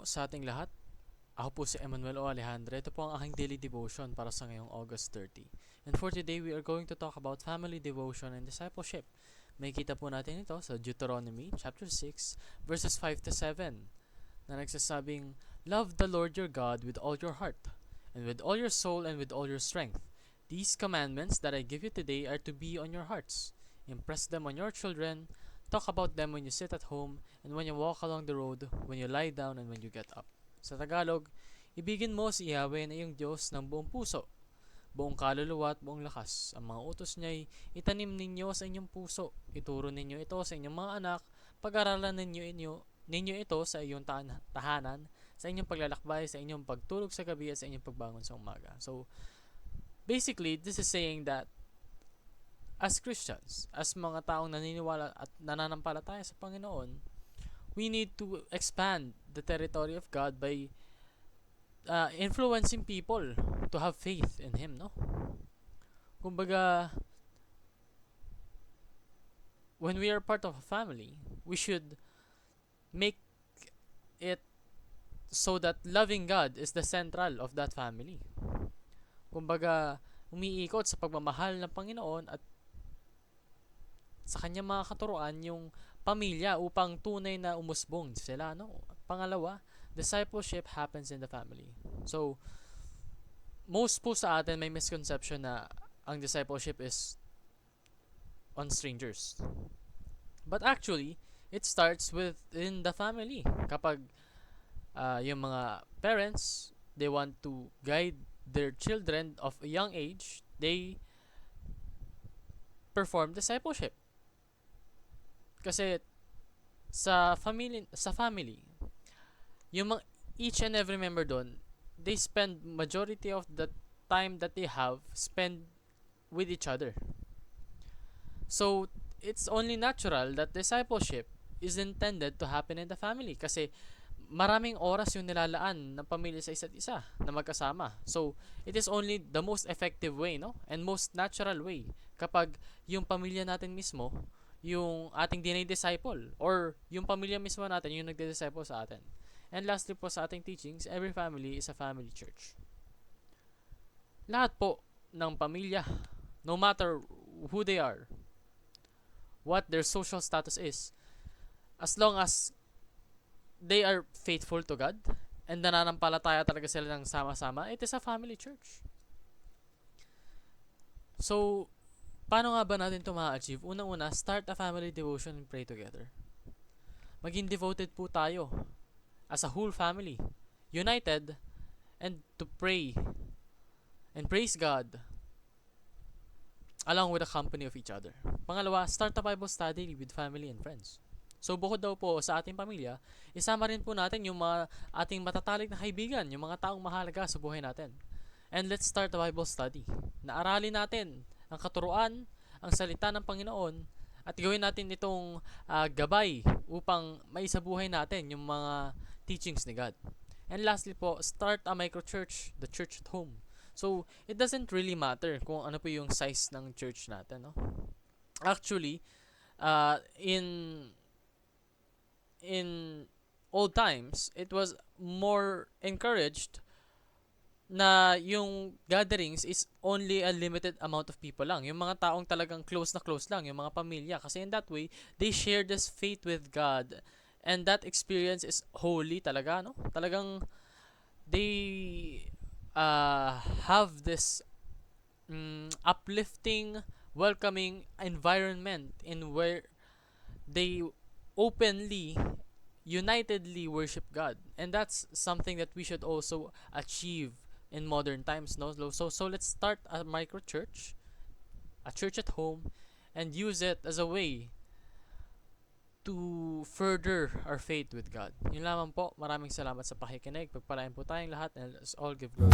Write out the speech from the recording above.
po sa ating lahat. Ako po si Emmanuel O. Alejandro. Ito po ang aking daily devotion para sa ngayong August 30. And for today, we are going to talk about family devotion and discipleship. May kita po natin ito sa Deuteronomy chapter 6 verses 5 to 7 na nagsasabing, "Love the Lord your God with all your heart, and with all your soul, and with all your strength. These commandments that I give you today are to be on your hearts. Impress them on your children. Talk about them when you sit at home, and when you walk along the road, when you lie down, and when you get up." Sa Tagalog, ibigin mo si Yahweh na iyong Diyos ng buong puso, buong kaluluwa at buong lakas. Ang mga utos niya'y itanim ninyo sa inyong puso. Ituro ninyo ito sa inyong mga anak. Pag-aralan ninyo ito sa iyong tahanan, sa inyong paglalakbay, sa inyong pagtulog sa gabi at sa inyong pagbangon sa umaga. So, basically, this is saying that as Christians, as mga taong naniniwala at nananampalataya sa Panginoon, we need to expand the territory of God by influencing people to have faith in Him, no? Kumbaga, when we are part of a family, we should make it so that loving God is the central of that family. Kumbaga, umiikot sa pagmamahal ng Panginoon at sa kanyang mga katuruan yung pamilya upang tunay na umusbong sila, no? Pangalawa, discipleship happens in the family. So, most po sa atin may misconception na ang discipleship is on strangers. But actually, it starts within the family. Kapag yung mga parents, they want to guide their children of a young age, they perform discipleship. Kasi sa family, yung each and every member doon, they spend majority of the time that they have spend with each other. So, it's only natural that discipleship is intended to happen in the family kasi maraming oras yung nilalaan ng pamilya sa isa't isa na magkasama. So, it is only the most effective way, no? And most natural way kapag yung pamilya natin mismo yung ating dinay-disciple or yung pamilya mismo natin yung nagde-disciple sa atin. And lastly po sa ating teachings, every family is a family church. Lahat po ng pamilya, no matter who they are, what their social status is, as long as they are faithful to God and nananampalataya talaga sila ng sama-sama, it is a family church. So, paano nga ba natin ito ma-achieve? Unang-una, start a family devotion and pray together. Maging devoted po tayo as a whole family, united, and to pray and praise God along with the company of each other. Pangalawa, start a Bible study with family and friends. So, bukod daw po sa ating pamilya, isama rin po natin yung mga ating matatalik na kaibigan, yung mga taong mahalaga sa buhay natin. And let's start a Bible study. Naaralin natin ang katuruan, ang salita ng Panginoon, at gawin natin itong gabay upang maisabuhay natin yung mga teachings ni God. And lastly po, start a microchurch, the church at home. So, it doesn't really matter kung ano po yung size ng church natin, no? Actually, in old times, it was more encouraged na yung gatherings is only a limited amount of people lang. Yung mga taong talagang close na close lang, yung mga pamilya. Kasi in that way, they share this faith with God. And that experience is holy talaga, no? Talagang they have this uplifting, welcoming environment in where they openly, unitedly worship God. And that's something that we should also achieve in modern times, no? So let's start a micro church, a church at home, and use it as a way to further our faith with God. Yun lamang po. Maraming salamat sa pakikinig. Pagpalain po tayong lahat, and let's all give glory.